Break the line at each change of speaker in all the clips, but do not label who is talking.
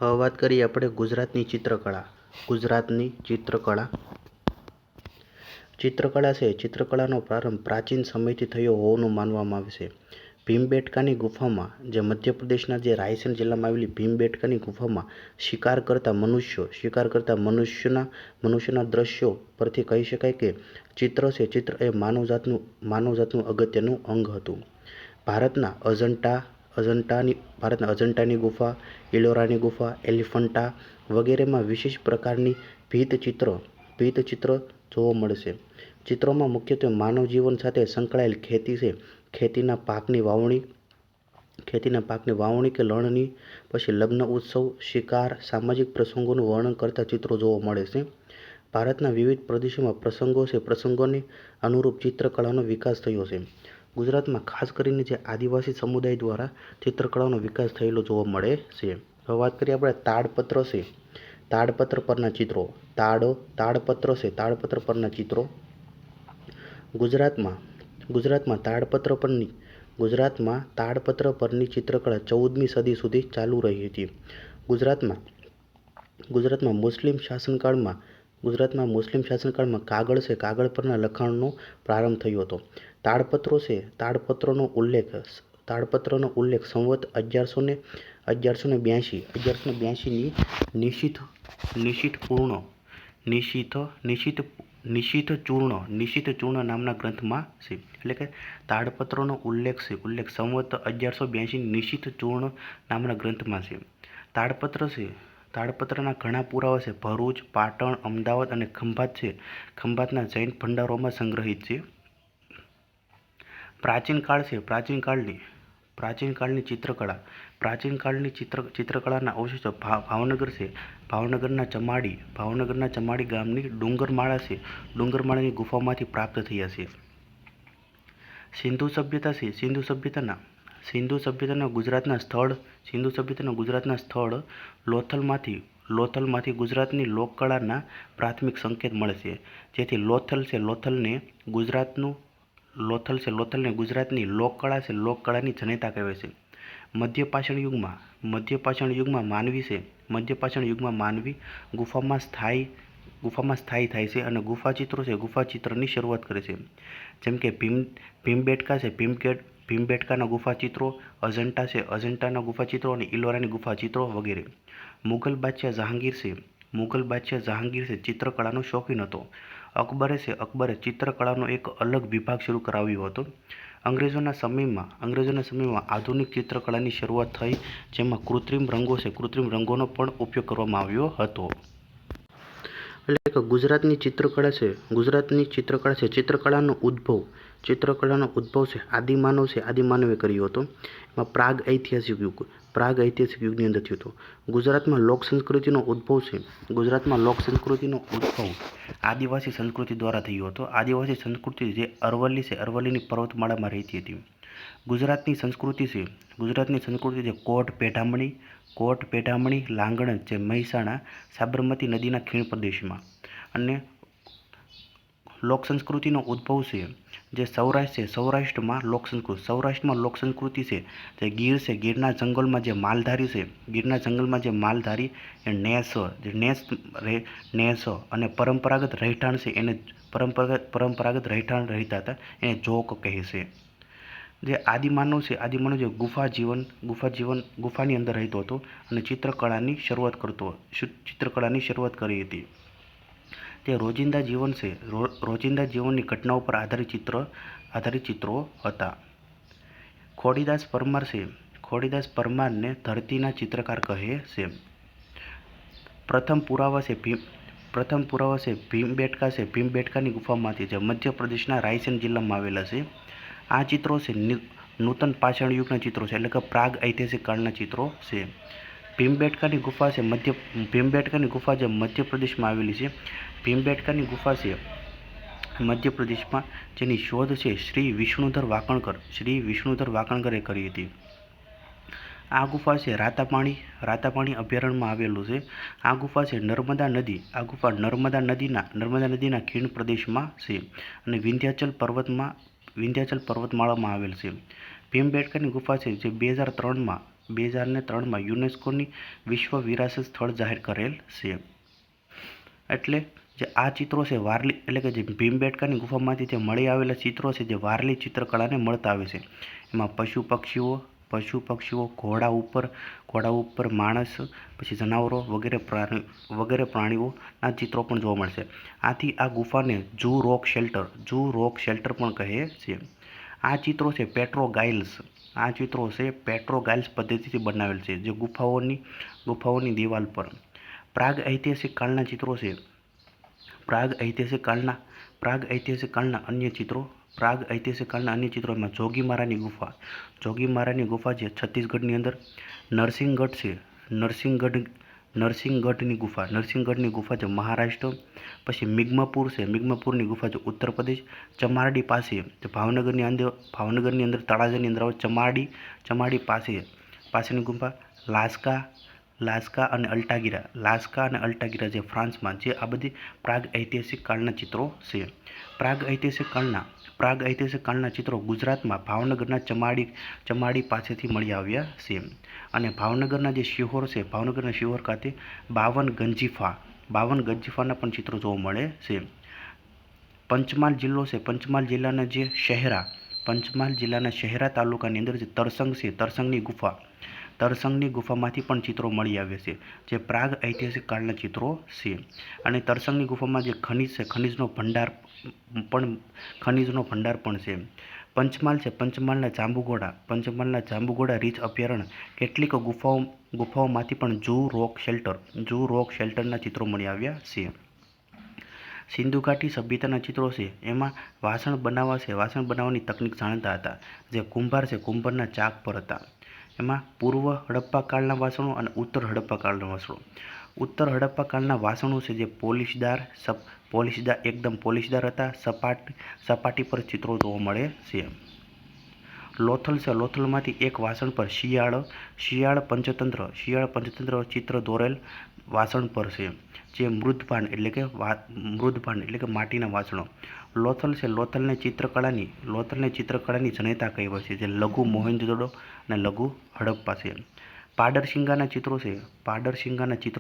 વાત કરીએ આપણે ગુજરાતની ચિત્રકળા. ગુજરાતની ચિત્રકળા ચિત્રકળા છે. ચિત્રકળાનો પ્રારંભ પ્રાચીન સમયથી થયો હોવાનું માનવામાં આવે છે. ભીમબેટકાની ગુફામાં, જે મધ્યપ્રદેશના જે રાયસેન જિલ્લામાં આવેલી ભીમબેટકાની ગુફામાં શિકાર કરતા મનુષ્યના દ્રશ્યો પરથી કહી શકાય કે ચિત્ર એ માનવજાતનું અગત્યનું અંગ હતું. ભારતના અજંટાની ગુફા, ઇલોરાની ગુફા, એલિફન્ટા વગેરેમાં વિશેષ પ્રકારની ભીંતચિત્ર જોવા મળે છે. ચિત્રોમાં મુખ્યત્વે માનવ જીવન સાથે સંકળાયેલ ખેતી છે. ખેતીના પાકની વાવણી કે લણણી, પછી લગ્ન ઉત્સવ, શિકાર, સામાજિક પ્રસંગોનું વર્ણન કરતા ચિત્રો જોવા મળે છે. ભારતના વિવિધ પ્રદેશોમાં પ્રસંગોને અનુરૂપ ચિત્રકળાનો વિકાસ થયો છે. ગુજરાતમાં ખાસ કરીને જે આદિવાસી સમુદાય દ્વારા ચિત્રકળાનો વિકાસ થયેલો જોવા મળે છે. હવે વાત કરીએ આપણે તાડપત્ર છે. તાડપત્ર પરના ચિત્રો. તાડપત્ર પરના ચિત્રો. ગુજરાતમાં તાડપત્ર પરની ચિત્રકળા 14મી સદી સુધી ચાલુ રહી હતી. ગુજરાતમાં મુસ્લિમ શાસનકાળમાં કાગળ પરના લખાણનો પ્રારંભ થયો હતો. તાડપત્રનો ઉલ્લેખ સંવત 1182ની નિશીથચૂર્ણ નામના ગ્રંથમાં છે. એટલે કે તાડપત્રનો ઉલ્લેખ સંવત 1182ની નિશીથચૂર્ણ નામના ગ્રંથમાં છે. તાડપત્રના ઘણા પુરાવા છે. ભરૂચ, પાટણ, અમદાવાદ અને ખંભાતના જૈન ભંડારોમાં સંગ્રહિત છે. પ્રાચીનકાળની ચિત્રકળા. પ્રાચીનકાળની ચિત્રકળાના અવશેષો ભાવનગર છે. ભાવનગરના ચમાડી ગામની ડુંગરમાળા છે. ડુંગરમાળાની ગુફામાંથી પ્રાપ્ત થયા છે. સિંધુ સભ્યતા છે. સિંધુ સભ્યતાના ગુજરાતના સ્થળ લોથલમાંથી ગુજરાતની લોકકળાના પ્રાથમિક સંકેત મળે છે. જેથી લોથલને ગુજરાતની લોકકળાની જનેતા કહેવાય છે. મધ્યપાષાણ યુગમાં માનવી ગુફામાં સ્થાયી થાય છે અને ગુફાચિત્રની શરૂઆત કરે છે. જેમ કે ભીમબેટકા છે. ભીમબેટકાના ગુફાચિત્રો, અજંટાના ગુફાચિત્રો અને ઇલોરાની ગુફાચિત્રો વગેરે. મુગલ બાદશાહ જહાંગીર છે ચિત્રકળાનો શોખીન હતો. અકબરે ચિત્રકળાનો એક અલગ વિભાગ શરૂ કરાવ્યો હતો. અંગ્રેજોના સમયમાં આધુનિક ચિત્રકળાની શરૂઆત થઈ, જેમાં કૃત્રિમ રંગોનો પણ ઉપયોગ કરવામાં આવ્યો હતો. એટલે કે ગુજરાતની ચિત્રકળા છે. ચિત્રકળાનો ઉદ્ભવ છે આદિમાનવે કર્યો હતો. એમાં પ્રાગ ઐતિહાસિક યુગની અંદર થયો હતો. ગુજરાતમાં લોક સંસ્કૃતિનો ઉદ્ભવ આદિવાસી સંસ્કૃતિ દ્વારા થયો હતો. આદિવાસી સંસ્કૃતિ જે અરવલ્લીની પર્વતમાળામાં રહેતી હતી. ગુજરાતની સંસ્કૃતિ છે કોટ પેઢામણી લાંગણ જે મહેસાણા સાબરમતી નદીના ખીણ પ્રદેશમાં. અને લોકસંસ્કૃતિનો ઉદ્ભવ છે જે સૌરાષ્ટ્રમાં લોકસંસ્કૃતિ છે જે ગીર છે. ગીરના જંગલમાં જે માલધારી નેસ અને પરંપરાગત રહેઠાણ છે એને રહેતા હતા એને જોક કહે છે. જે આદિમાનવ જે ગુફાની અંદર રહેતો હતો અને ચિત્રકળાની શરૂઆત કરી હતી. તે રોજિંદા જીવનની ઘટનાઓ પર આધારિત ચિત્રો હતા. ખોડીદાસ પરમારને ધરતીના ચિત્રકાર કહે છે. પ્રથમ પુરાવા છે ભીમબેટકા છે. ભીમબેટકાની ગુફામાંથી જે મધ્યપ્રદેશના રાયસેન જિલ્લામાં આવેલા છે. આ ચિત્રો છે નૂતન પાષાણ યુગના ચિત્રો છે. એટલે કે પ્રાગ ઐતિહાસિક કાળના ચિત્રો છે. ભીમબેટકાની ગુફા જે મધ્યપ્રદેશમાં આવેલી છે. ભીમબેટકાની ગુફા છે મધ્યપ્રદેશમાં, જેની શોધ છે શ્રી વિષ્ણુધર વાંકણકરે કરી હતી. આ ગુફા છે રાતાપાણી અભયારણ્યમાં આવેલું છે. આ ગુફા છે નર્મદા નદીના ખીણ પ્રદેશમાં છે અને વિંધ્યાચલ પર્વતમાળામાં આવેલ છે. ભીમબેટકાની ગુફા છે જે 2003માં 2003માં યુનેસ્કોની વિશ્વ વિરાસત સ્થળ જાહેર કરેલ છે. એટલે જે આ ચિત્રો છે વારલી એટલે કે જે ભીમબેટકાની ગુફામાંથી જે મળી આવેલા ચિત્રો છે જે વારલી ચિત્રકળાને મળતા આવે છે. એમાં પશુ પક્ષીઓ, ઘોડા ઉપર માણસ, પછી જનાવરો વગેરે પ્રાણીઓના ચિત્રો પણ જોવા મળશે. આથી આ ગુફાને ઝૂ રોક શેલ્ટર પણ કહે છે. આ ચિત્રો છે પેટ્રોગાઇલ્સ પદ્ધતિથી બનાવેલ છે, જે ગુફાઓની દિવાલ પર. પ્રાગ ઐતિહાસિક કાળના ચિત્રો છે. પ્રાગ ઐતિહાસિક કાળના અન્ય ચિત્રો એમાં જોગીમારાની ગુફા છે છત્તીસગઢની અંદર. નરસિંહગઢની ગુફા છે મહારાષ્ટ્ર. પછી મિગમપુરની ગુફા છે ઉત્તર પ્રદેશ. ચમારડી પાસે ભાવનગરની અંદર તળાજાની અંદર આવે ચમારડી પાસેની ગુફા. લાસ્કા અને અલ્ટાગીરા જે ફ્રાન્સમાં, જે આ બધી પ્રાગ ઐતિહાસિક કાળના ચિત્રો છે. પ્રાગ ઐતિહાસિક કાળના ચિત્રો ગુજરાતમાં ભાવનગરના ચમાડી પાસેથી મળી આવ્યા છે. અને ભાવનગરના શિહોર ખાતે 52 ગંજીફાના પણ ચિત્રો જોવા મળે છે. પંચમહાલ જિલ્લાના શહેરા તાલુકાની અંદર જે તરસંગ છે, તરસંગની ગુફામાંથી પણ ચિત્રો મળી આવ્યા છે, જે પ્રાગ ઐતિહાસિક કાળના ચિત્રો છે. અને તરસંગની ગુફામાં જે ખનિજ છે, ખનિજનો ભંડાર પણ છે. પંચમહાલના જાંબુઘોડા રીંછ અભયારણ્ય કેટલીક ગુફાઓમાંથી પણ ઝૂ રોક શેલ્ટરના ચિત્રો મળી આવ્યા છે. સિંધુ ઘાટી સભ્યતાના ચિત્રો છે. એમાં વાસણ બનાવવાની તકનીક જાણતા હતા, જે કુંભારના ચાક પર હતા. એમાં પૂર્વ હડપ્પા કાળના વાસણો અને ઉત્તર હડપ્પા કાળના વાસણો છે જે એકદમ પોલિશદાર હતા. સપાટી પર ચિત્રો જોવા મળે છે. લોથલમાંથી એક વાસણ પર શિયાળ પંચતંત્ર ચિત્ર દોરેલ વાસણ પર છે, જે મૃદભાંડ એટલે કે માટીના વાસણો. લોથલને ચિત્રકળાની જનેતા કહેવાય છે, જે લઘુ મોહેંજો-દડો અને લઘુ હડપ્પા છે. પાડરસિંગાના ચિત્રો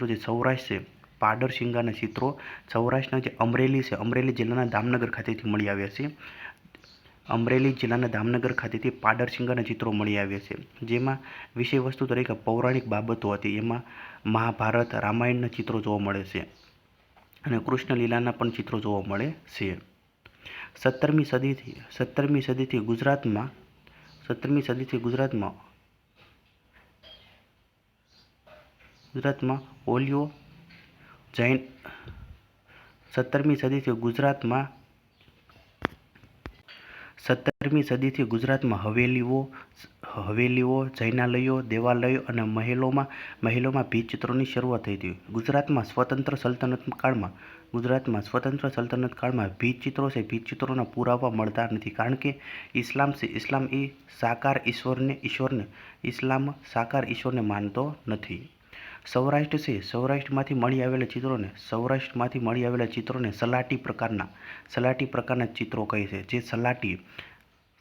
જે સૌરાષ્ટ્રના જે અમરેલી જિલ્લાના દામનગર ખાતેથી મળી આવ્યા છે. પાડરસિંગાના ચિત્રો મળી આવ્યા છે, જેમાં વિષય વસ્તુ તરીકે પૌરાણિક બાબતો હતી. એમાં મહાભારત, રામાયણના ચિત્રો જોવા મળે છે અને કૃષ્ણ લીલાના પણ ચિત્રો જોવા મળે છે. 17મી સદીથી ગુજરાતમાં હવેલીઓ, જૈનાલયો, દેવાલયો અને મહેલોમાં ભીંતચિત્રોની શરૂઆત થઈ હતી. ગુજરાતમાં સ્વતંત્ર સલ્તનત કાળમાં ભીંતચિત્રોના પુરાવા મળતા નથી, કારણ કે ઇસ્લામ સાકાર ઈશ્વરને માનતો નથી. સૌરાષ્ટ્રમાંથી મળી આવેલા ચિત્રોને સલાટી પ્રકારના ચિત્રો કહે છે, જે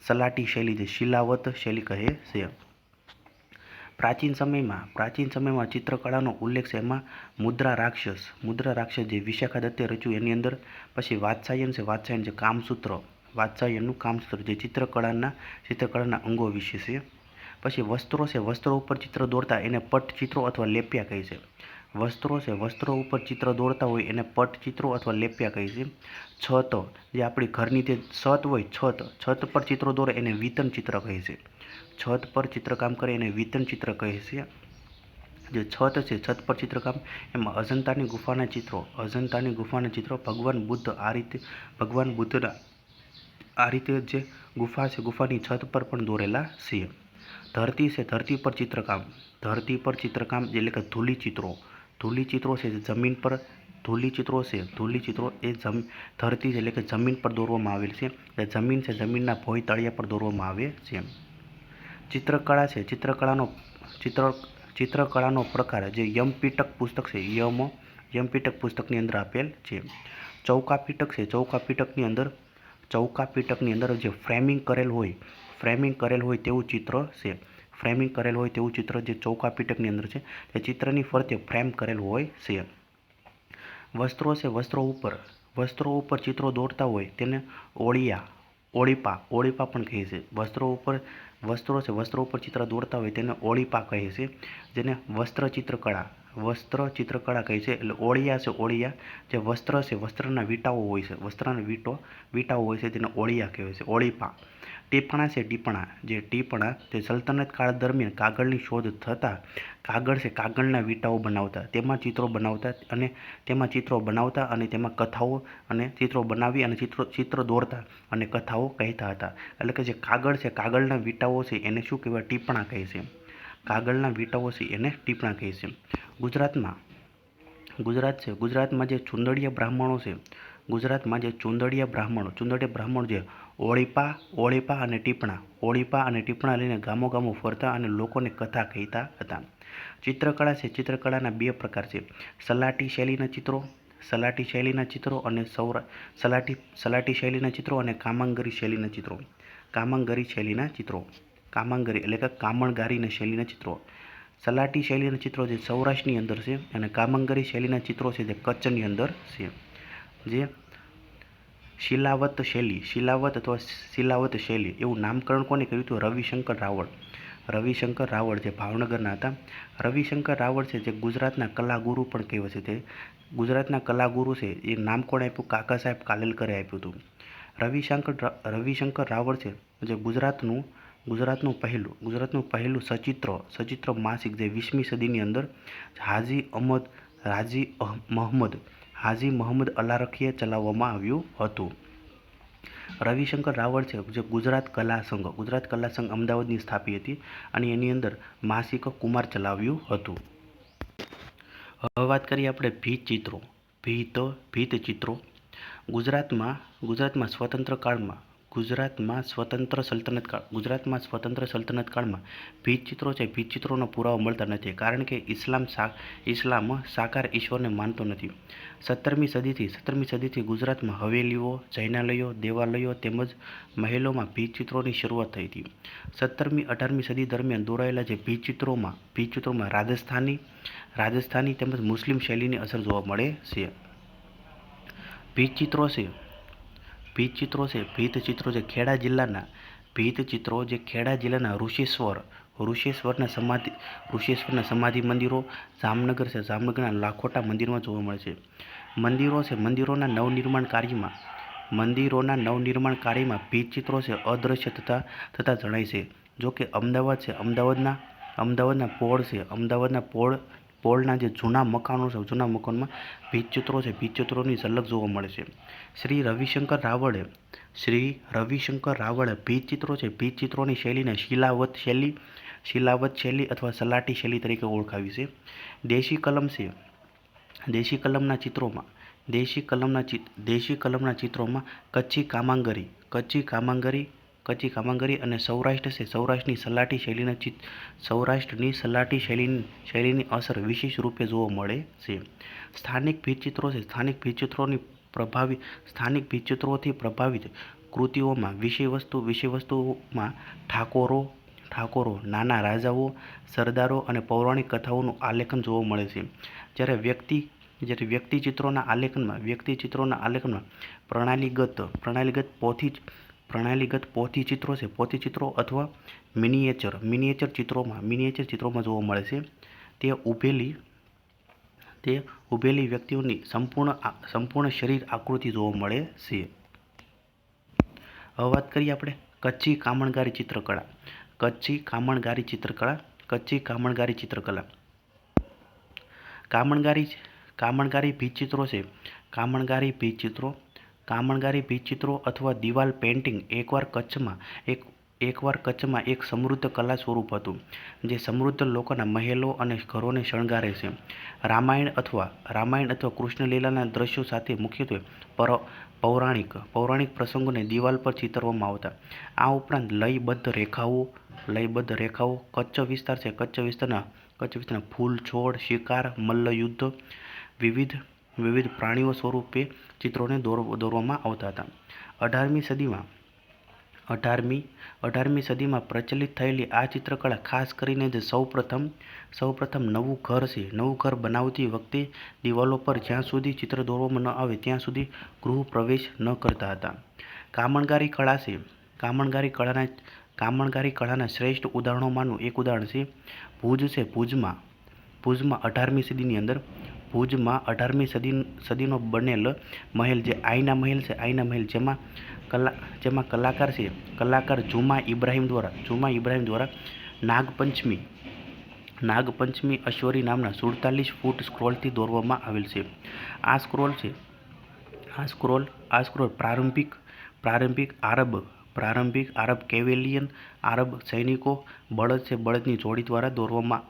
સલાટી શૈલી છે, શિલાવત શૈલી કહે છે. પ્રાચીન સમયમાં ચિત્રકળાનો ઉલ્લેખ છે. એમાં મુદ્રા રાક્ષસ જે વિશાખા દત્તે રચ્યું, એની અંદર. પછી વાત્સ્યાયન જે વાત્સ્યાયનનું કામસૂત્ર, જે ચિત્રકળાના અંગો વિશે છે. પછી વસ્ત્રો ઉપર ચિત્ર દોરતા એને પટચિત્રો અથવા લેપ્યા કહે છે. વસ્ત્રો ઉપર ચિત્ર દોરતા હોય એને પટચિત્રો અથવા લેપ્યા કહે છે. છત, જે આપણી ઘરની જે છત હોય, છત પર ચિત્રો દોરે એને વિતન ચિત્ર કહે છે. છત પર ચિત્રકામ કરે એને વિતન ચિત્ર કહે છે. જે છત છે, છત પર ચિત્રકામ, એમાં અજંતાની ગુફાના ચિત્રો ભગવાન બુદ્ધના આ રીતે જે ગુફા છે, ગુફાની છત પર પણ દોરેલા છે. ધરતી પર ચિત્રકામ એટલે કે ધૂલીચિત્રો છે, જે જમીન પર ધૂલીચિત્રો એ ધરતી એટલે કે જમીન પર દોરવામાં આવેલ છે. જમીનના ભોંય તળિયા પર દોરવામાં આવે છે. ચિત્રકળાનો પ્રકાર, જે યમપીટક પુસ્તક છે, યમપીટક પુસ્તકની અંદર આપેલ છે. ચૌકાપીટકની અંદર જે ફ્રેમિંગ કરેલ હોય તેવું ચિત્ર છે. ફ્રેમિંગ કરેલ હોય તેવું ચિત્ર જે ચૌકા પીટકની અંદર છે તે ચિત્રની ફરતે ફ્રેમ કરેલ હોય છે. વસ્ત્રો છે, વસ્ત્રો ઉપર ચિત્રો દોરતા હોય તેને ઓળીપા પણ કહે છે. વસ્ત્રો છે, વસ્ત્રો ઉપર ચિત્ર દોરતા હોય તેને ઓળીપા કહે છે, જેને વસ્ત્ર ચિત્રકળા કહે છે. એટલે ઓળિયા જે વસ્ત્ર છે, વસ્ત્રના વીંટાઓ હોય છે, વસ્ત્રના વીંટાઓ હોય છે તેને ઓળિયા કહેવાય છે, ઓળીપા. ટીપણા છે, ટીપણા તે સલ્તનત કાળ દરમિયાન કાગળની શોધ થતાં કાગળના વીંટાઓ બનાવતા, તેમાં ચિત્રો બનાવતા અને તેમાં કથાઓ અને ચિત્રો બનાવી અને ચિત્ર દોરતા અને કથાઓ કહેતા હતા. એટલે કે જે કાગળ છે, કાગળના વીંટાઓ છે એને શું કહેવાય? ટીપણા કહે છે. કાગળના વીંટાઓ છે એને ટીપણા કહે છે. ગુજરાતમાં જે ચુંદડીયા બ્રાહ્મણો જે ઓળીપા અને ટીપણા લઈને ગામો ફરતા અને લોકોને કથા કહેતા હતા. ચિત્રકળા છે, ચિત્રકળાના બે પ્રકાર છે, સલાટી શૈલીના ચિત્રો અને કામાંગરી શૈલીના ચિત્રો. કામણગારી શૈલીના ચિત્રો. સલાટી શૈલીના ચિત્રો જે સૌરાષ્ટ્રની અંદર છે અને કામંગરી શૈલીના ચિત્રો છે જે કચ્છની અંદર છે. જે શિલાવત શૈલી એવું નામકરણ કોને કર્યું હતું? રવિશંકર રાવળ જે ભાવનગરના હતા. રવિશંકર રાવળ છે જે ગુજરાતના કલાગુરુ પણ કહેવાય છે. તે ગુજરાતના કલાગુરુ છે એ નામ કોણે આપ્યું? કાકા સાહેબ કાલેલકરે આપ્યું હતું. રવિશંકર રાવળ છે જે ગુજરાતનું પહેલું સચિત્ર માસિક જે 20મી સદીની અંદર હાજી મહમદ અલારખીએ ચલાવવામાં આવ્યું હતું. રવિશંકર રાવળ છે જે ગુજરાત કલા સંઘ અમદાવાદની સ્થાપી હતી અને એની અંદર માસિક કુમાર ચલાવ્યું હતું. હવે વાત કરીએ આપણે ભીત ચિત્રો. ગુજરાતમાં સ્વતંત્ર સલ્તનત કાળમાં ભીત ચિત્રોનો પુરાવો મળતા નથી, કારણ કે ઇસ્લામ સાકાર ઈશ્વરને માનતો નથી. 17મી સદીથી ગુજરાતમાં હવેલીઓ, જૈનાલયો, દેવાલયો તેમજ મહેલોમાં ભીત ચિત્રોની શરૂઆત થઈ હતી. 17મી-18મી સદી દરમિયાન દોરાયેલા જે ભીત ચિત્રોમાં રાજસ્થાની તેમજ મુસ્લિમ શૈલીની અસર જોવા મળે છે. ભીત ચિત્રો જે ખેડા જિલ્લાના ઋષેશ્વરના સમાધિ મંદિરો, જામનગરના લાખોટા મંદિરમાં જોવા મળે છે. મંદિરોના નવનિર્માણ કાર્યમાં ભીત ચિત્રો છે અદ્રશ્ય થતા જણાય છે. જો કે અમદાવાદના પોળના જે જૂના મકાનમાં ભીત ચિત્રોની ઝલક જોવા મળે છે. શ્રી રવિશંકર રાવળે ભીત ચિત્રોની શૈલીને શિલાવત શૈલી અથવા સલાટી શૈલી તરીકે ઓળખાવી છે. દેશી કલમના ચિત્રોમાં કચ્છી કામાંગરી અને સૌરાષ્ટ્રની સલાટી શૈલીની અસર વિશેષ રૂપે જોવા મળે છે. સ્થાનિક ભીત ચિત્રોથી પ્રભાવિત કૃતિઓમાં વિષયવસ્તુમાં ઠાકોરો, નાના રાજાઓ, સરદારો અને પૌરાણિક કથાઓનું આલેખન જોવા મળે છે. જ્યારે વ્યક્તિ ચિત્રોના આલેખનમાં પ્રણાલીગત પોથીચિત્રો અથવા મિનિએચર ચિત્રોમાં જોવા મળે છે. તે ઉભેલી વ્યક્તિઓની સંપૂર્ણ શરીર આકૃતિ જોવા મળે છે. હવે વાત કરીએ આપણે કચ્છી કામણગારી ચિત્રકળા. કામણગારી ભીત ચિત્રો અથવા દિવાલ પેઇન્ટિંગ એકવાર કચ્છમાં એક સમૃદ્ધ કલા સ્વરૂપ હતું, જે સમૃદ્ધ લોકોના મહેલો અને ઘરોને શણગારે છે. રામાયણ અથવા કૃષ્ણલીલાના દ્રશ્યો સાથે મુખ્યત્વે પૌરાણિક પ્રસંગોને દિવાલ પર ચિતરવામાં આવતા. આ ઉપરાંત લયબદ્ધ રેખાઓ કચ્છ વિસ્તારના ફૂલ, છોડ, શિકાર, મલ્લયુદ્ધ, વિવિધ પ્રાણીઓ સ્વરૂપે ચિત્રોને દોરવામાં આવતા હતા. અઢારમી સદીમાં પ્રચલિત થયેલી આ ચિત્રકળા ખાસ કરીને જે સૌપ્રથમ નવું ઘર બનાવતી વખતે દિવાલો પર જ્યાં સુધી ચિત્ર દોરવામાં ન આવે ત્યાં સુધી ગૃહ પ્રવેશ ન કરતા હતા. કામણગારી કળાના શ્રેષ્ઠ ઉદાહરણોમાંનું એક ઉદાહરણ છે ભુજ છે. ભુજમાં 18મી સદીની અંદર ભુજમાં 18મી સદીનો બનેલ મહેલ જે આઈના મહેલ જેમાં કલાકાર જુમા ઇબ્રાહિમ દ્વારા નાગપંચમી અશ્વરી નામના 47 ફૂટ સ્ક્રોલથી દોરવામાં આવેલ છે. આ સ્ક્રોલ પ્રારંભિક આરબ કેવેલિયન આરબ સૈનિકો બળદની જોડી દ્વારા દોરવામાં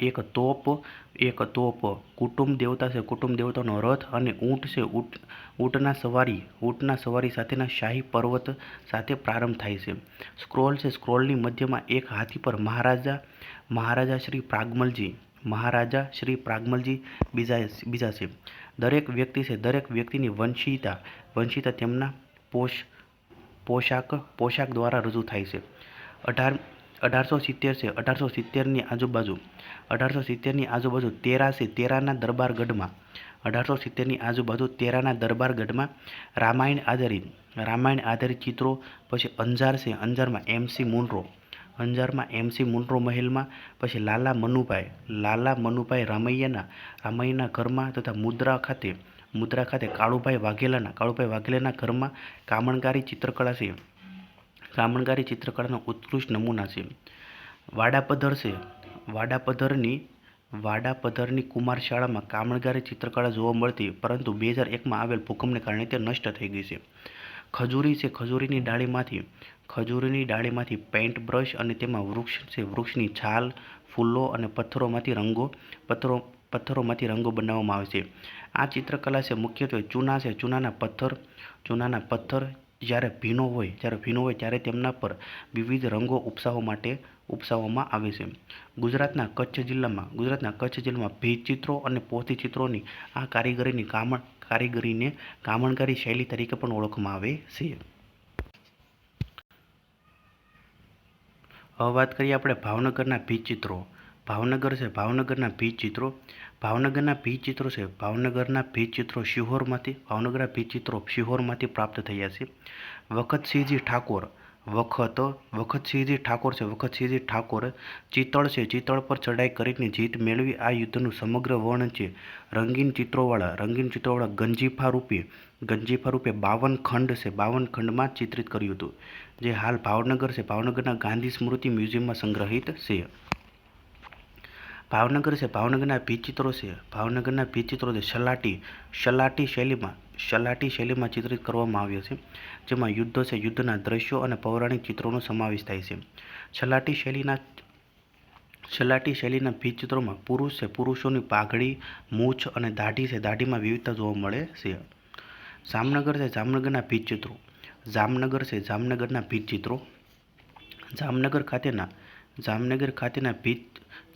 એક તોપ કુટુંબ દેવતાનો રથ અને ઊંટ છે. ઊંટના સવારી સાથેના શાહી પર્વત સાથે પ્રારંભ થાય છે. સ્ક્રોલની મધ્યમાં એક હાથી પર મહારાજા શ્રી પ્રાગમલજી બીજા છે. દરેક વ્યક્તિની વંશીયતા તેમના પોશાક દ્વારા રજૂ થાય છે. 1870ની આજુબાજુ તેરાના દરબારગઢમાં રામાયણ આધારિત ચિત્રો. પછી અંજારમાં એમસી મુનરો મહેલમાં. પછી લાલા મનુભાઈ રામૈયાના ઘરમાં તથા મુદ્રા ખાતે કાળુભાઈ વાઘેલાના ઘરમાં કામણગારી ચિત્રકળાનો ઉત્કૃષ્ટ નમૂના છે. વાડાપધરની કુમાર શાળામાં કામણગારી ચિત્રકળા જોવા મળતી, પરંતુ 2001માં આવેલ ભૂકંપને કારણે તે નષ્ટ થઈ ગઈ છે. ખજૂરીની ડાળીમાંથી પેઇન્ટ બ્રશ અને તેમાં વૃક્ષની છાલ, ફૂલો અને પથ્થરોમાંથી રંગો બનાવવામાં આવે છે. આ ચિત્રકલા છે મુખ્યત્વે ચૂનાના પથ્થર જ્યારે ભીનો હોય ત્યારે તેમના પર વિવિધ રંગો ઉપસાવવામાં આવે છે. ગુજરાતના કચ્છ જિલ્લામાં ભીંત ચિત્રો અને પોથી ચિત્રોની આ કારીગરીને કામણગારી શૈલી તરીકે પણ ઓળખવામાં આવે છે. હવે વાત કરીએ આપણે ભાવનગરના ભીંત ચિત્રો. ભાવનગરના ભીંત ચિત્રો શિહોરમાંથી પ્રાપ્ત થયા છે. વખતસિંહજી ઠાકોર ચિત્તળ પર ચડાઈ કરીને જીત મેળવી આ યુદ્ધનું સમગ્ર વર્ણન છે રંગીન ચિત્રોવાળા ગંજીફા રૂપે 52 ખંડમાં ચિત્રિત કર્યું હતું, જે હાલ ભાવનગરના ગાંધી સ્મૃતિ મ્યુઝિયમમાં સંગ્રહિત છે. ભાવનગરના ભીંત ચિત્રો સલાટી શૈલીમાં ચિત્રિત કરવામાં આવ્યા છે, જેમાં યુદ્ધના દ્રશ્યો અને પૌરાણિક ચિત્રોનો સમાવેશ થાય છે. સલાટી શૈલીના ભીંત ચિત્રોમાં પુરુષોની પાઘડી, મૂછ અને દાઢીમાં વિવિધતા જોવા મળે છે. જામનગરના ભીંત ચિત્રો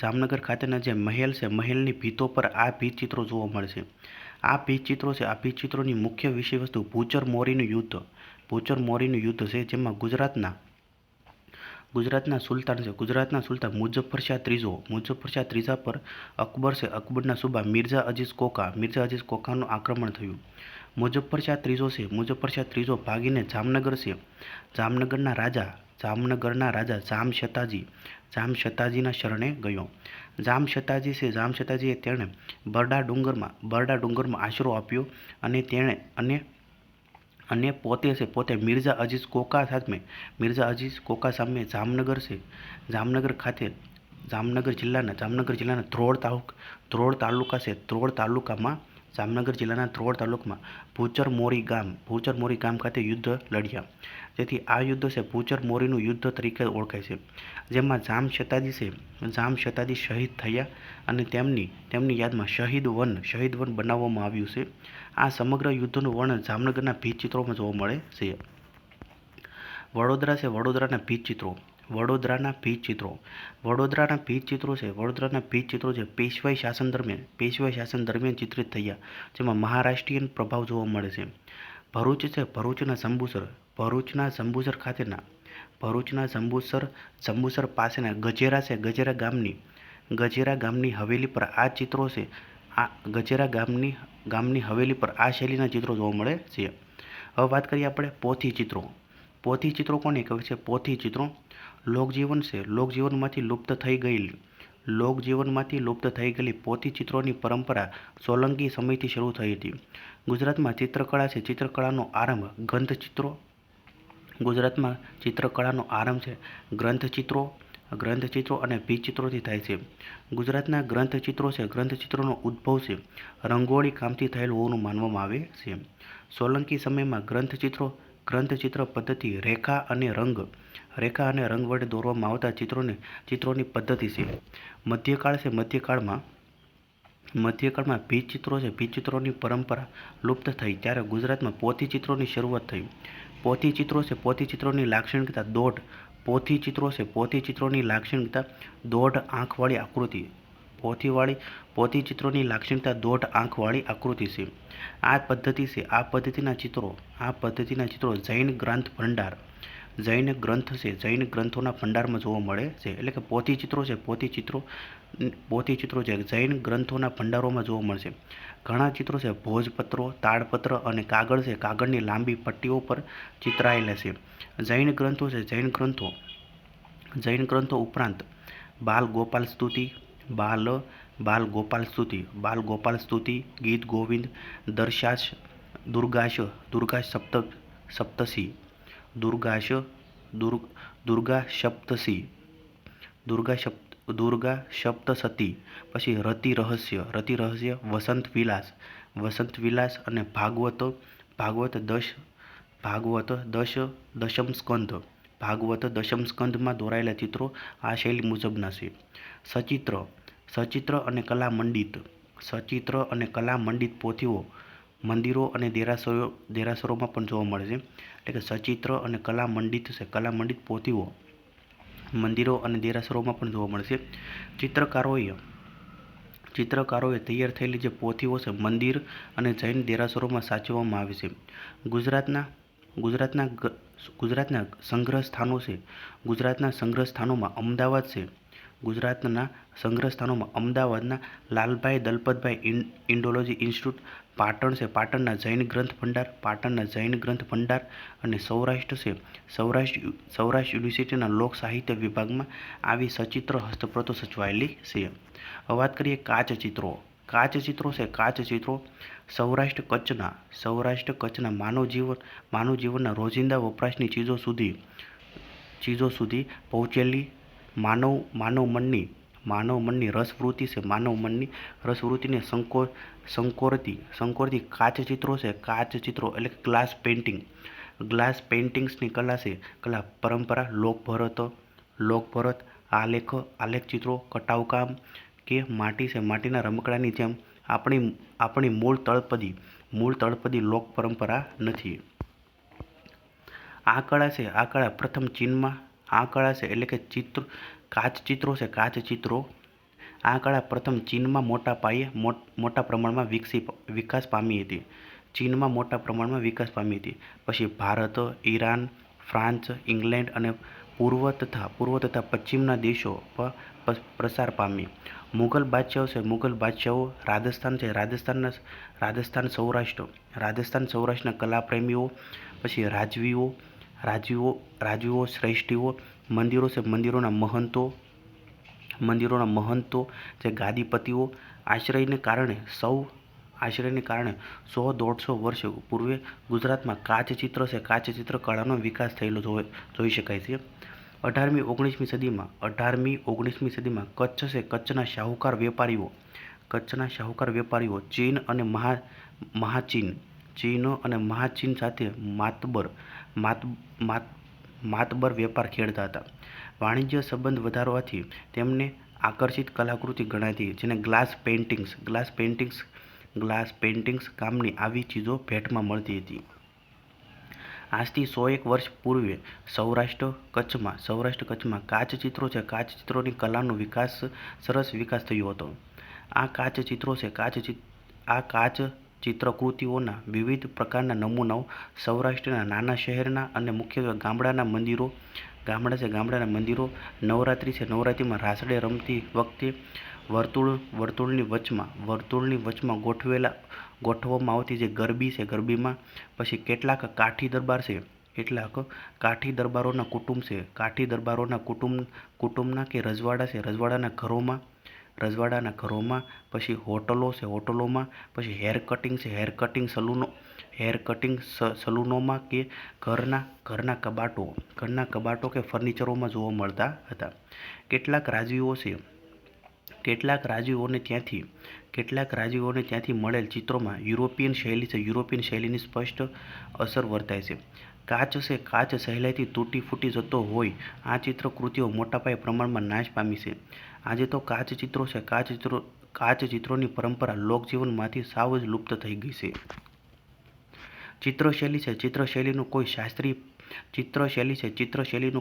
જામનગર ખાતેના જે મહેલ છે, મહેલની ભીંતો પર આ ભીંત ચિત્રો જોવા મળે છે. આ ભીંત ચિત્રોની મુખ્ય વિષયવસ્તુ ભૂચર મોરીનું યુદ્ધ છે, જેમાં ગુજરાતના સુલતાન મુઝફ્ફર શાહ ત્રીજા પર અકબરના સુબા મિર્ઝા અઝીઝ કોકાનું આક્રમણ થયું. મુઝફ્ફર શાહ ત્રીજો ભાગીને જામનગરના રાજા જામશતાજીના શરણે ગયો. જામશતાજીએ તેણે બરડા ડુંગરમાં આશરો આપ્યો અને પોતે મિર્ઝા અઝીઝ કોકા સામે જામનગર જિલ્લાના ધ્રોળ તાલુકામાં ભૂચર મોરી ગામ ખાતે યુદ્ધ લડ્યા. તેથી આ યુદ્ધ ભૂચર મોરીનું યુદ્ધ તરીકે ઓળખાય છે, જેમાં જામશતાજી શહીદ થયા અને તેમની યાદમાં શહીદ વન બનાવવામાં આવ્યું છે. આ સમગ્ર યુદ્ધનું વર્ણન જામનગરના ભીંત ચિત્રોમાં જોવા મળે છે. વડોદરાના ભીંત ચિત્રો પેશવાઈ શાસન દરમિયાન ચિત્રિત થયા, જેમાં મહારાષ્ટ્રીયન પ્રભાવ જોવા મળે છે. ભરૂચના ભરૂચના જંબુસર પાસેના ગજેરા ગામની હવેલી પર આ ચિત્રો છે. ગજેરા ગામની હવેલી પર આ શૈલીના ચિત્રો જોવા મળે છે. હવે વાત કરીએ આપણે પોથી ચિત્રો. પોથી ચિત્રો કોને કહે છે? પોથી ચિત્રો લોકજીવનમાંથી લુપ્ત થઈ ગયેલી પોથી ચિત્રોની પરંપરા સોલંકી સમયથી શરૂ થઈ હતી. ગુજરાતમાં ચિત્રકળા છે. ચિત્રકળાનો આરંભ ગ્રંથચિત્રો અને ભીંતચિત્રોથી થાય છે. ગુજરાતના ગ્રંથચિત્રોનો ઉદ્ભવ છે રંગોળી કામથી થયેલ હોવાનું માનવામાં આવે છે. સોલંકી સમયમાં ગ્રંથચિત્ર પદ્ધતિ રેખા અને રંગ વડે દોરવામાં આવતા ચિત્રોની પદ્ધતિ છે. મધ્યકાળમાં ભીંતચિત્રોની પરંપરા લુપ્ત થઈ ત્યારે ગુજરાતમાં પોથી ચિત્રોની શરૂઆત થઈ. પોથી ચિત્રોની લાક્ષણિકતા દોઢ આંખવાળી આકૃતિ. પોથી ચિત્રોની લાક્ષણિકતા દોઢ આંખવાળી આકૃતિ છે. આ પદ્ધતિના ચિત્રો જૈન ગ્રંથોના ભંડારમાં જોવા મળે છે. એટલે કે પોથી ચિત્રો છે જૈન ગ્રંથોના ભંડારોમાં જોવા મળશે. ઘણા ચિત્રો છે ભોજપત્રો, તાડપત્ર અને કાગળની લાંબી પટ્ટીઓ પર ચિતરાયેલા છે. જૈન ગ્રંથો ઉપરાંત બાલ ગોપાલ સ્તુતિ, ગીત ગોવિંદ, દુર્ગા સપ્તશતી, પછી રતિ રહસ્ય, વસંત વિલાસ અને ભાગવત દશમ સ્કંધમાં દોરાયેલા ચિત્રો આ શૈલી મુજબના છે. સચિત્ર અને કલા મંડિત પોથીઓ મંદિરો અને દેરાસરોમાં પણ જોવા મળે છે. એટલે કે સચિત્ર અને કલા મંડિત પોથીઓ મંદિરો અને દેરાસરોમાં પણ જોવા મળે છે. ચિત્રકારોએ તૈયાર થયેલી જે પોથીઓ છે મંદિર અને જૈન દેરાસરોમાં સાચવવામાં આવે છે. ગુજરાતના સંગ્રહ સ્થાનો છે. ગુજરાતના સંગ્રહ સ્થાનોમાં અમદાવાદના લાલભાઈ દલપતભાઈ ઇન્ડોલોજી ઇન્સ્ટિટ્યૂટ, પાટણના જૈન ગ્રંથ ભંડાર અને સૌરાષ્ટ્ર યુનિવર્સિટીના લોક સાહિત્ય વિભાગમાં આવી સચિત્ર હસ્તપ્રતો સચવાયેલી છે. હવે વાત કરીએ કાચ ચિત્રો. સૌરાષ્ટ્ર કચ્છના માનવ જીવનના રોજિંદા વપરાશની ચીજો સુધી પહોંચેલી માનવ મનની રસવૃત્તિ છે. રસવૃત્તિને સંકોરતી કાચ ચિત્રો એટલે કે ગ્લાસ પેઇન્ટિંગ્સની કલા છે. કલા પરંપરા લોકભરત, આલેખ ચિત્રો, કટાવકામ કે માટીના રમકડાની જેમ આપણી મૂળ તળપદી લોક પરંપરા નથી. આ કળા પ્રથમ ચીનમાં મોટા પ્રમાણમાં વિકાસ પામી હતી. પછી ભારત, ઈરાન, ફ્રાન્સ, ઇંગ્લેન્ડ અને પૂર્વ તથા પશ્ચિમના દેશો પર પ્રસાર પામી. મુગલ બાદશાહો રાજસ્થાન સૌરાષ્ટ્રના કલાપ્રેમીઓ, પછી રાજવીઓ, શ્રેષ્ઠીઓ, મંદિરોના મહંતો જે ગાદીપતિઓ આશ્રયને કારણે 100-150 વર્ષ પૂર્વે ગુજરાતમાં કાચ ચિત્ર કળાનો વિકાસ થયેલો જોઈ શકાય છે. 18મી-19મી સદીમાં કચ્છના શાહુકાર વેપારીઓ ચીન અને મહાચીન સાથે માતબર વેપાર ખેડતા હતા. વાણિજ્ય સંબંધ વધારવાથી તેમને આકર્ષિત કલાકૃતિ ગણાતી, જેને ગ્લાસ પેઇન્ટિંગ્સ કામની આવી ચીજો ભેટમાં મળતી હતી. આજથી 101 વર્ષ પૂર્વે સૌરાષ્ટ્ર કચ્છમાં કાચ ચિત્રોની કલાનો સરસ વિકાસ થયો હતો. આ કાચ ચિત્રકૃતિઓના વિવિધ પ્રકારના નમૂનાઓ સૌરાષ્ટ્રના નાના શહેરના અને મુખ્યત્વે ગામડાના મંદિરો નવરાત્રિ છે, નવરાત્રિમાં રાસડે રમતી વખતે વર્તુળની વચમાં ગોઠવવામાં આવતી જે ગરબી છે, ગરબીમાં પછી કેટલાક કાઠી દરબાર છે, કેટલાક કાઠી દરબારોના કુટુંબ છે, કાઠી દરબારોના કુટુંબના કે રજવાડા છે, રજવાડાના ઘરોમાં પછી હોટલો છે, હોટલોમાં પછી હેર કટિંગ સલૂનોમાં કે ઘરના કબાટો કે ફર્નિચરોમાં જોવા મળતા હતા. કેટલાક રાજવીઓને ત્યાંથી મળેલ ચિત્રોમાં યુરોપિયન શૈલીની સ્પષ્ટ અસર વર્તાય છે. કાચ સહેલાઈથી તૂટી ફૂટી જતો હોય આ ચિત્રકૃતિઓ મોટાપાયે પ્રમાણમાં નાશ પામી છે. આજે તો કાચ ચિત્રોની પરંપરા લોકજીવનમાંથી સાવ જ લુપ્ત થઈ ગઈ છે. ચિત્રશૈલી છે, ચિત્રશૈલીનું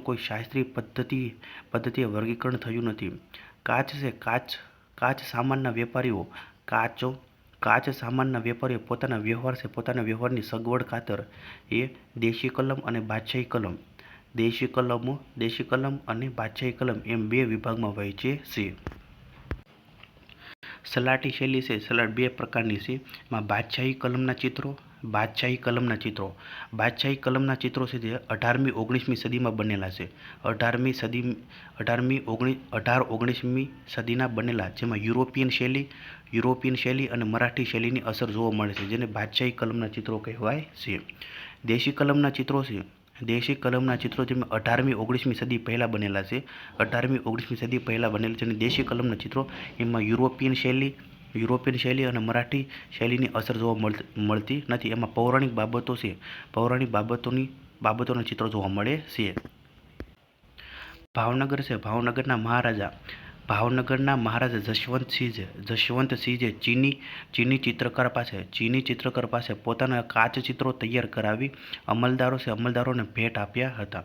કોઈ શાસ્ત્રીય પદ્ધતિએ વર્ગીકરણ થયું નથી. કાચ સામાનના વેપારીઓ પોતાના વ્યવહારની સગવડ ખાતર એ દેશી કલમ અને બાદશાહી કલમ એમ બે વિભાગમાં વહેંચે છે. સલાટી શૈલી છે, બે પ્રકારની છે. માં બાદશાહી કલમના ચિત્રો છે જે 18મી-19મી સદીમાં બનેલા છે. 18-19મી સદીના બનેલા, જેમાં યુરોપિયન શૈલી અને મરાઠી શૈલીની અસર જોવા મળે છે, જેને બાદશાહી કલમના ચિત્રો કહેવાય છે. દેશી કલમના ચિત્રો જેમાં 18મી-19મી સદી પહેલાં બનેલા છે. 18મી-19મી સદી પહેલાં બનેલા છે અને દેશી કલમના ચિત્રો એમાં યુરોપિયન શૈલી અને મરાઠી શૈલીની અસર જોવા મળતી નથી. એમાં પૌરાણિક બાબતોના ચિત્રો જોવા મળે છે. ભાવનગર છે, ભાવનગરના મહારાજા જશવંતસિંહ જે ચીની ચિત્રકાર પાસે પોતાના કાચ ચિત્રો તૈયાર કરાવી અમલદારોને ભેટ આપ્યા હતા.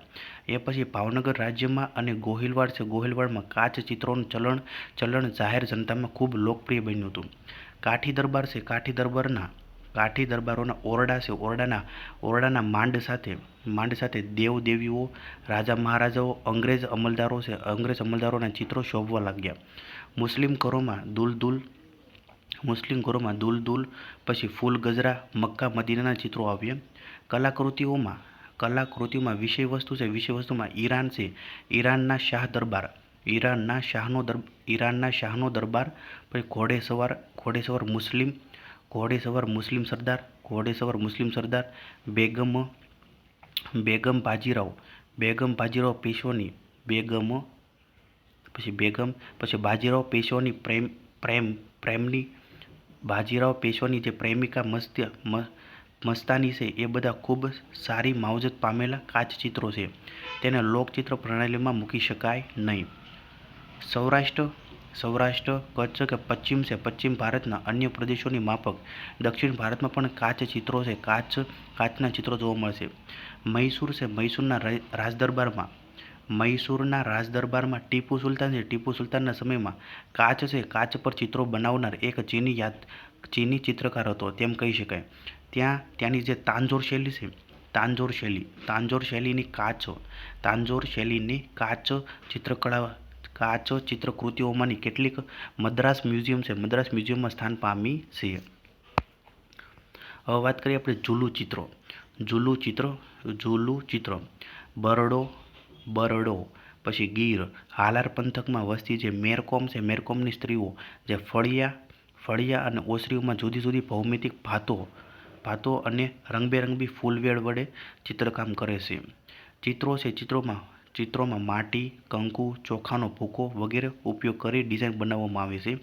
એ પછી ભાવનગર રાજ્યમાં અને ગોહિલવાડમાં કાચ ચિત્રોનું ચલણ જાહેર જનતામાં ખૂબ લોકપ્રિય બન્યું હતું. કાઠી દરબાર છે, કાઠી દરબારોના ઓરડા છે, ઓરડાના માંડ સાથે દેવ-દેવીઓ, રાજા મહારાજાઓ, અંગ્રેજ અમલદારોના ચિત્રો શોભવા લાગ્યા. મુસ્લિમ ઘરોમાં દુલદુલ, પછી ફૂલ ગજરા, મક્કા મદીનાના ચિત્રો આવ્યા. કલાકૃતિઓમાં વિષયવસ્તુમાં ઈરાન છે, ઈરાનના શાહનો દરબાર, પછી ઘોડેસવાર મુસ્લિમ સરદાર, બેગમ બાજીરાવ પેશવાની, બાજીરાવ પેશવાની જે પ્રેમિકા મસ્તાની છે, એ બધા ખૂબ સારી માવજત પામેલા કાચ ચિત્રો છે. તેને લોકચિત્ર પ્રણાલીમાં મૂકી શકાય નહીં. સૌરાષ્ટ્ર, કચ્છ કે પશ્ચિમ ભારતના અન્ય પ્રદેશોની માફક દક્ષિણ ભારતમાં પણ કાચના ચિત્રો જોવા મળશે. મૈસૂર છે, મૈસૂરના રાજદરબારમાં ટીપુ સુલતાનના સમયમાં કાચ પર ચિત્રો બનાવનાર એક ચીની ચિત્રકાર હતો તેમ કહી શકાય. ત્યાંની જે તાંજોર શૈલી છે, તાંજોર શૈલીની કાચ ચિત્રકૃતિઓમાંની કેટલીક મદ્રાસ મ્યુઝિયમમાં સ્થાન પામી છે. હવે વાત કરીએ આપણે ઝૂલુ ચિત્ર, બરડો, પછી ગીર, હાલાર પંથકમાં વસતી જે મેરકોમની સ્ત્રીઓ જે ફળિયા અને ઓસરીઓમાં જુદી જુદી ભૌમિતિક ભાતો અને રંગબેરંગી ફૂલવેલ વડે ચિત્રકામ કરે છે. ચિત્રોમાં માટી, કંકુ, ચોખાનો ભૂકો વગેરે ઉપયોગ કરી ડિઝાઇન બનાવવામાં આવે છે.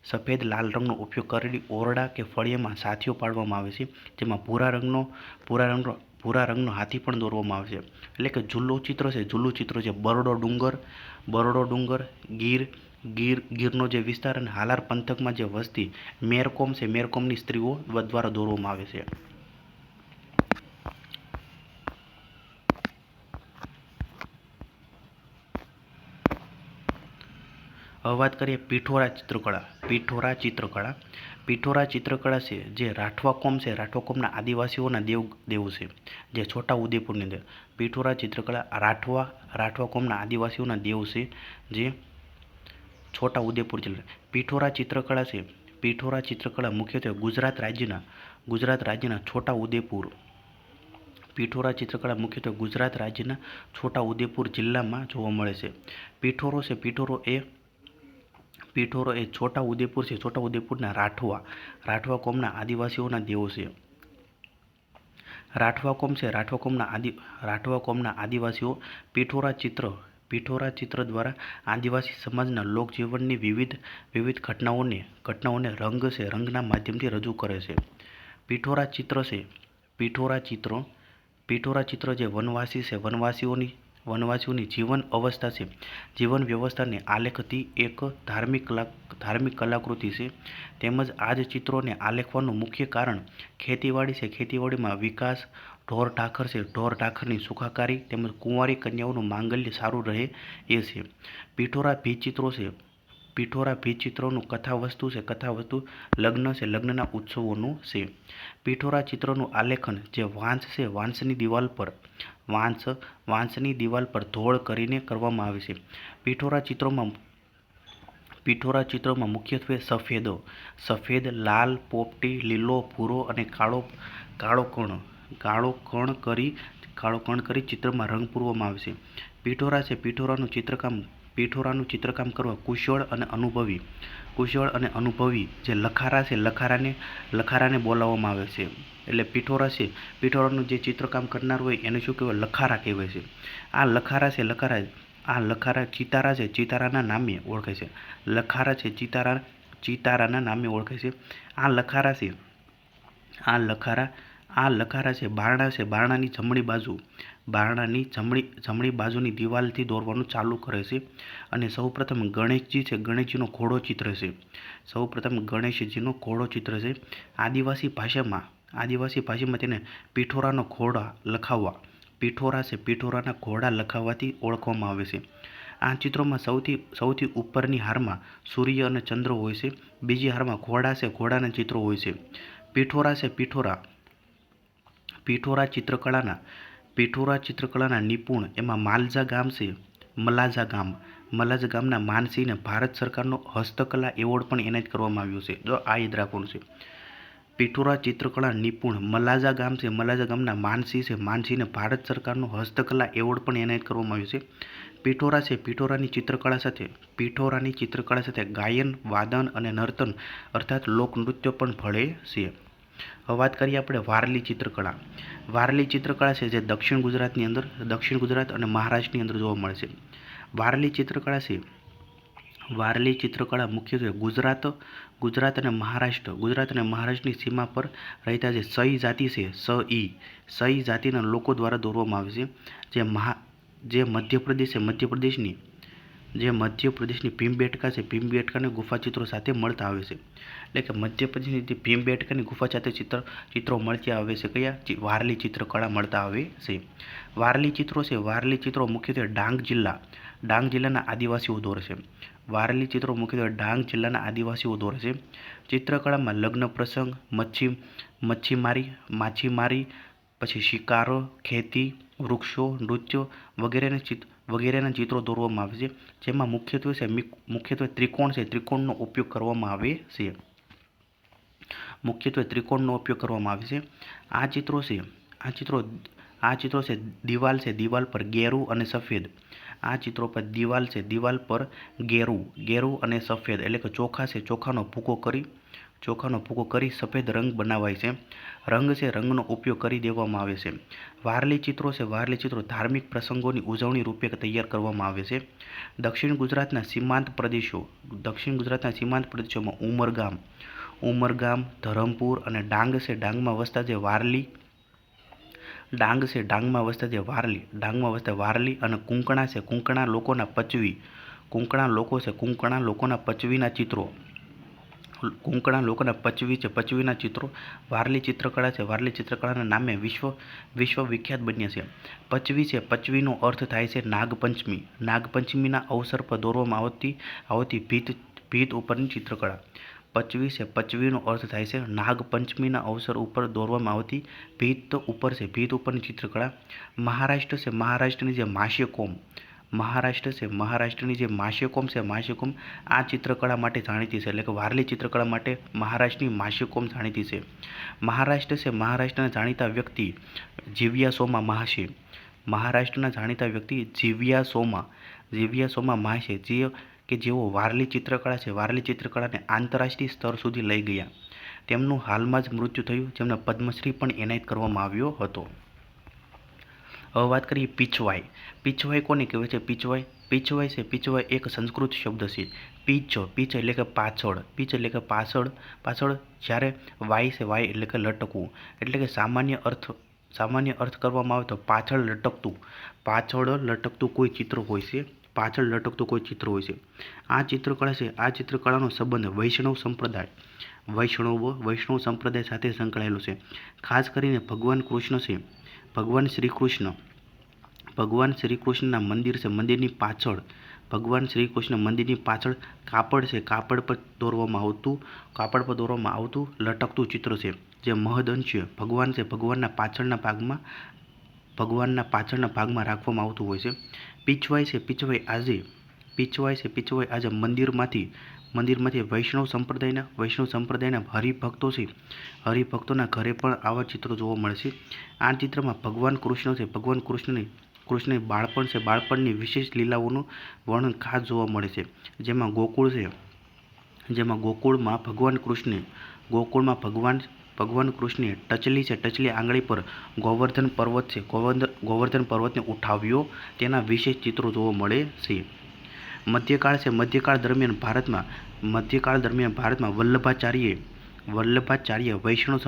સફેદ લાલ રંગનો ઉપયોગ કરેલી ઓરડા કે ફળિયામાં સાથીઓ પાડવામાં આવે છે, જેમાં ભૂરા રંગનો હાથી પણ દોરવામાં આવે છે. એટલે કે ઝૂલું ચિત્ર છે બરડો ડુંગર, ગીરનો જે વિસ્તાર અને હાલાર પંથકમાં જે વસતી મેરકોમની સ્ત્રીઓ દ્વારા દોરવામાં આવે છે. હવે વાત કરીએ પિઠોરા ચિત્રકળા. પિઠોરા ચિત્રકળા છે જે રાઠવા કોમ છે, રાઠવા કોમના આદિવાસીઓના દેવ છે, જે છોટા ઉદેપુરની અંદર. પિઠોરા ચિત્રકળા રાઠવા કોમના આદિવાસીઓના દેવ છે, જે છોટા ઉદેપુર જિલ્લા. પિઠોરા ચિત્રકળા મુખ્યત્વે ગુજરાત રાજ્યના છોટા ઉદેપુર. પિઠોરા ચિત્રકળા મુખ્યત્વે ગુજરાત રાજ્યના છોટા ઉદેપુર જિલ્લામાં જોવા મળે છે. પિઠોરો એ છોટા ઉદેપુર છે. છોટા ઉદેપુરના રાઠવા કોમના આદિવાસીઓના દેવો છે. રાઠવા કોમના આદિવાસીઓ પિઠોરા ચિત્ર દ્વારા આદિવાસી સમાજના લોકજીવનની વિવિધ ઘટનાઓને રંગના માધ્યમથી રજૂ કરે છે. પિઠોરા ચિત્ર જે વનવાસી છે, વનવાસીઓની જીવન વ્યવસ્થાને આલેખતી એક ધાર્મિક કલાકૃતિ છે. તેમજ આ જ ચિત્રોને આલેખવાનું મુખ્ય કારણ ખેતીવાડી છે. ખેતીવાડીમાં વિકાસ, ઢોર ઢાખરની સુખાકારી તેમજ કુંવારી કન્યાઓનું માંગલ્ય સારું રહે એ છે. પિઠોરા ભીત ચિત્રોનું કથાવસ્તુ લગ્ન છે, લગ્નના ઉત્સવોનું છે. પિઠોરા ચિત્રનું આલેખન જે વાંસ છે, વાંસની દિવાલ પર ધોળ કરીને કરવામાં આવે છે. પિઠોરા ચિત્રોમાં મુખ્યત્વે સફેદ, લાલ, પોપટી, લીલો, ભૂરો અને કાળો કણ કરી ચિત્રમાં રંગ પૂરવામાં આવે છે. પિઠોરાનું ચિત્રકામ કરવા કુશળ અને અનુભવી જે લખારા છે, લખારાને બોલાવવામાં આવે છે. એટલે પિઠોરાનું જે ચિત્રકામ કરનાર હોય એને શું કહેવાય? લખારા કહેવાય છે. આ લખારા ચિતારાના નામે ઓળખાય છે. ચિતારાના નામે ઓળખાય છે. આ લખારા છે બારણાની જમણી બાજુની દિવાલથી દોરવાનું ચાલુ કરે છે. અને સૌપ્રથમ ગણેશજીનો ઘોડો ચિત્ર છે. આદિવાસી ભાષામાં તેને પિઠોરાના ઘોડા લખાવવાથી ઓળખવામાં આવે છે. આ ચિત્રોમાં સૌથી ઉપરની હારમાં સૂર્ય અને ચંદ્ર હોય છે. બીજી હારમાં ઘોડાના ચિત્રો હોય છે. પિઠોરા ચિત્રકળાના નિપુણ એમાં મલાજા ગામના માનસિંહને ભારત સરકારનો હસ્તકલા એવોર્ડ પણ એનાયત કરવામાં આવ્યો છે. જો આ યાદ રાખવાનું છે. પિઠોરા ચિત્રકળા નિપુણ મલાજા ગામના માનસિંહને ભારત સરકારનો હસ્તકલા એવોર્ડ પણ એનાયત કરવામાં આવ્યો છે. પિઠોરાની ચિત્રકળા સાથે ગાયન, વાદન અને નર્તન અર્થાત લોકનૃત્ય પણ ભળે છે. હવે વાત કરીએ આપણે વારલી ચિત્રકળા. વારલી ચિત્રકળા છે જે દક્ષિણ ગુજરાત અને મહારાષ્ટ્રની અંદર જોવા મળે છે. વારલી ચિત્રકળા મુખ્યત્વે ગુજરાત અને મહારાષ્ટ્રની સીમા પર રહેતા જે સઈ જાતિ છે, સઈ જાતિના લોકો દ્વારા દોરવામાં આવે છે. જે મધ્યપ્રદેશની ભીમબેટકા છે, ભીમબેટકાના ગુફાચિત્રો સાથે મળતા આવે છે. એટલે કે મધ્યપ્રદેશની જે ભીમબેટકાની ગુફા સાથે ચિત્રો મળતી આવે છે. કયા? વારલી ચિત્રકળા મળતા આવે છે. વારલી ચિત્રો મુખ્યત્વે ડાંગ જિલ્લાના આદિવાસીઓ દોરે છે. ચિત્રકળામાં લગ્ન પ્રસંગ, માછીમારી, પછી શિકાર, ખેતી, વૃક્ષો, નૃત્યો વગેરેના ચિત્રો દોરવામાં આવે છે. જેમાં મુખ્યત્વે ત્રિકોણનો ઉપયોગ કરવામાં આવે છે. આ ચિત્રો છે દિવાલ પર ગેરું અને સફેદ. આ ચિત્રો પર દિવાલ પર ગેરું અને સફેદ એટલે કે ચોખાનો ભૂકો કરી સફેદ રંગ બનાવાય છે. રંગનો ઉપયોગ કરી દેવામાં આવે છે. વારલી ચિત્રો ધાર્મિક પ્રસંગોની ઉજવણી રૂપે તૈયાર કરવામાં આવે છે. દક્ષિણ ગુજરાતના સીમાંત પ્રદેશોમાં ઉમરગામ, ધરમપુર અને ડાંગમાં વસતા જે વારલી અને કુંકણા લોકોના પચવીના ચિત્રો કોંકણા લોકોના પચવી છે, પચવીના ચિત્રો. વારલી ચિત્રકળા છે, વારલી ચિત્રકળાના નામે વિશ્વવિખ્યાત બન્યા છે. પચવી છે, પચવીનો અર્થ થાય છે નાગપંચમી. નાગપંચમીના અવસર પર દોરવામાં આવતી ભીત ઉપરની ચિત્રકળા. પચવી છે, પચવીનો અર્થ થાય છે નાગપંચમીના અવસર ઉપર દોરવામાં આવતી ભીત ઉપરની ચિત્રકળા. મહારાષ્ટ્ર છે, મહારાષ્ટ્રની જે માસ્યકોમ. મહારાષ્ટ્રની જે માસ્યકોમ છે, માસ્યકોમ આ ચિત્રકળા માટે જાણીતી છે. એટલે કે વારલી ચિત્રકળા માટે મહારાષ્ટ્રની માસ્યકોમ જાણીતી છે. મહારાષ્ટ્ર છે, મહારાષ્ટ્રના જાણીતા વ્યક્તિ જીવ્યા સોમા મહાશે. મહારાષ્ટ્રના જાણીતા વ્યક્તિ જીવ્યા સોમા મહાશે, જેઓ વારલી ચિત્રકળા છે, વારલી ચિત્રકળાને આંતરરાષ્ટ્રીય સ્તર સુધી લઈ ગયા. તેમનું હાલમાં જ મૃત્યુ થયું, જેમને પદ્મશ્રી પણ એનાયત કરવામાં આવ્યો હતો. હવે વાત કરીએ પીછવાઈ. પીછવાઈ કોને કહેવાય છે? પીછવાઈ છે, પીછવાઈ એક સંસ્કૃત શબ્દ છે. પીછ એટલે કે પાછળ, પીછ એટલે કે પાછળ, જ્યારે વાય છે, વાય એટલે કે લટકવું. એટલે કે સામાન્ય અર્થ કરવામાં આવે તો પાછળ લટકતું કોઈ ચિત્ર હોય છે. પાછળ લટકતું કોઈ ચિત્ર હોય છે. આ ચિત્રકળા છે, આ ચિત્રકળાનો સંબંધ વૈષ્ણવ સંપ્રદાય સાથે સંકળાયેલો છે. ખાસ કરીને ભગવાન કૃષ્ણ છે, ભગવાન શ્રી કૃષ્ણના મંદિર છે, મંદિરની પાછળ ભગવાન શ્રી કૃષ્ણ મંદિરની પાછળ કાપડ છે, કાપડ પર દોરવામાં આવતું લટકતું ચિત્ર છે, જે મહદઅંશે ભગવાન છે, ભગવાનના પાછળના ભાગમાં રાખવામાં આવતું હોય છે. પીછવાઈ છે, પીછવાઈ આજે મંદિરમાંથી વૈષ્ણવ સંપ્રદાયના હરિભક્તો છે, હરિભક્તોના ઘરે પણ આવા ચિત્રો જોવા મળે છે. આ ચિત્રમાં ભગવાન કૃષ્ણ છે, ભગવાન કૃષ્ણની બાળપણ છે, બાળપણની વિશેષ લીલાઓનું વર્ણન ખાસ જોવા મળે છે. જેમાં ગોકુળ છે, જેમાં ગોકુળમાં ભગવાન કૃષ્ણે ટચલી આંગળી પર ગોવર્ધન પર્વતને ઉઠાવ્યો, તેના વિશેષ ચિત્રો જોવા મળે છે. મધ્યકાળ છે, મધ્યકાળ દરમિયાન ભારતમાં વલ્લભાચાર્ય વૈષ્ણવ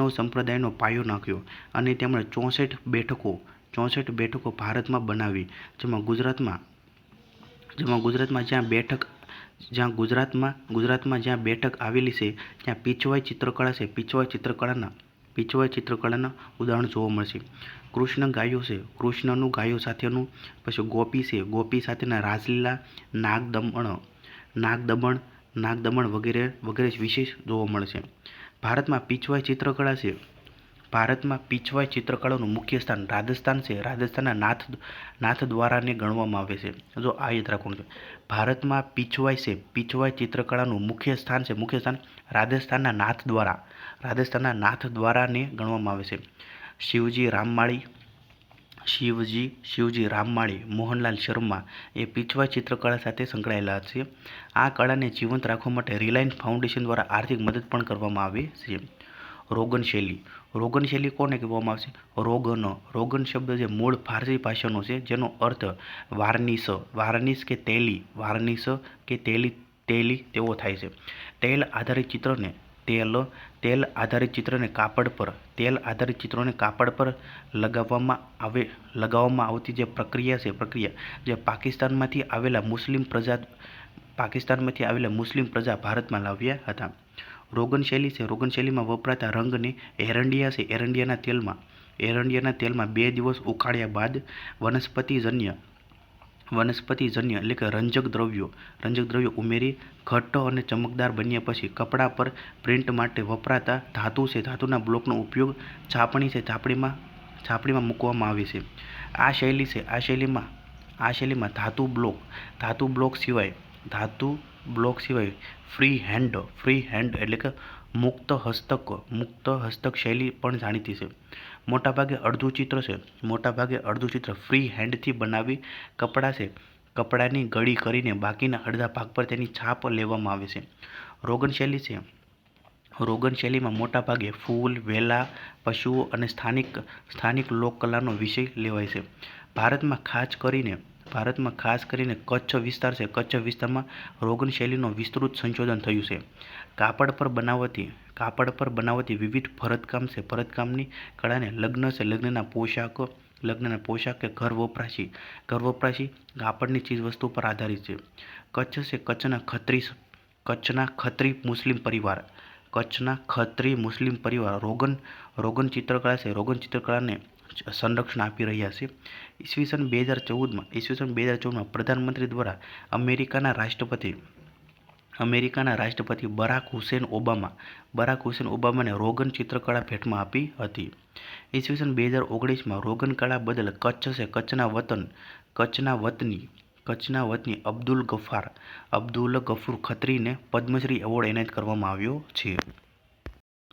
સંપ્રદાયનો પાયો નાખ્યો અને તેમણે 64 બેઠકો ભારતમાં બનાવી. જેમાં ગુજરાતમાં જ્યાં બેઠક આવેલી છે, ત્યાં પીછવાઈ ચિત્રકળા છે. પીછવાઈ ચિત્રકળાના ઉદાહરણ જોવા મળશે. કૃષ્ણ ગાયો છે, કૃષ્ણનું ગાયો સાથેનું. પછી ગોપી છે, ગોપી સાથેના રાસલીલા, નાગદમણ વગેરે વિશેષ જોવા મળે છે. ભારતમાં પીછવાઈ ચિત્રકળાનું મુખ્ય સ્થાન રાજસ્થાન છે. રાજસ્થાનના નાથદ્વારાને ગણવામાં આવે છે. જો આ યાદ રાખવાનું છે. ભારતમાં પીછવાઈ ચિત્રકળાનું મુખ્ય સ્થાન રાજસ્થાનના નાથદ્વારાને ગણવામાં આવે છે. શિવજી રામમાળી, મોહનલાલ શર્મા એ પીછવાઈ ચિત્રકળા સાથે સંકળાયેલા છે. આ કળાને જીવંત રાખવા માટે રિલાયન્સ ફાઉન્ડેશન દ્વારા આર્થિક મદદ પણ કરવામાં આવે છે. રોગન શૈલી કોને કહેવામાં આવે છે? રોગન શબ્દ જે મૂળ ફારસી ભાષાનો છે, જેનો અર્થ વાર્નિશ કે તેલી તેવો થાય છે. તેલ આધારિત ચિત્રને કાપડ પર લગાવવામાં આવતી જે પ્રક્રિયા જે પાકિસ્તાનમાંથી આવેલા મુસ્લિમ પ્રજા ભારતમાં લાવ્યા હતા. રોગન શૈલીમાં વપરાતા રંગને એરંડિયાના તેલમાં 2 દિવસ ઉકાળ્યા બાદ વનસ્પતિજન્ય એટલે કે રંજક દ્રવ્યો ઉમેરી ઘટ્ટ અને ચમકદાર બન્યા પછી કપડા પર પ્રિન્ટ માટે વપરાતા ધાતુના બ્લોકનો ઉપયોગ છાપણીમાં મૂકવામાં આવે છે. આ શૈલીમાં ધાતુ બ્લોક સિવાય ફ્રી હેન્ડ એટલે કે મુક્ત હસ્તક શૈલી પણ જાણીતી છે. મોટાભાગે અડધું ચિત્ર ફ્રી હેન્ડથી બનાવી કપડાની ગળી કરીને બાકીના અડધા ભાગ પર તેની છાપ લેવામાં આવે છે. રોગન શૈલીમાં મોટાભાગે ફૂલ, વેલા, પશુઓ અને સ્થાનિક લોકકલાનો વિષય લેવાય છે. ભારતમાં ખાસ કરીને કચ્છ વિસ્તારમાં રોગન શૈલીનું વિસ્તૃત સંશોધન થયું છે. કાપડ પર બનાવતી વિવિધ ભરતકામની કળાને લગ્નના પોશાક કે ઘર વપરાશી કાપડની ચીજવસ્તુ પર આધારિત છે. કચ્છના કચ્છના ખત્રી મુસ્લિમ પરિવાર, કચ્છના ખત્રી મુસ્લિમ પરિવાર રોગન ચિત્રકળા છે, રોગન ચિત્રકળાને સંરક્ષણ આપી રહ્યા છે. ઈસવીસન 2014માં પ્રધાનમંત્રી દ્વારા અમેરિકાના રાષ્ટ્રપતિ બરાક હુસેન ઓબામાને રોગન ચિત્રકળા ભેટમાં આપી હતી. ઈસવીસન 2019માં રોગન કળા બદલ કચ્છના વતની અબ્દુલ ગફુર ખત્રીને પદ્મશ્રી એવોર્ડ એનાયત કરવામાં આવ્યો છે.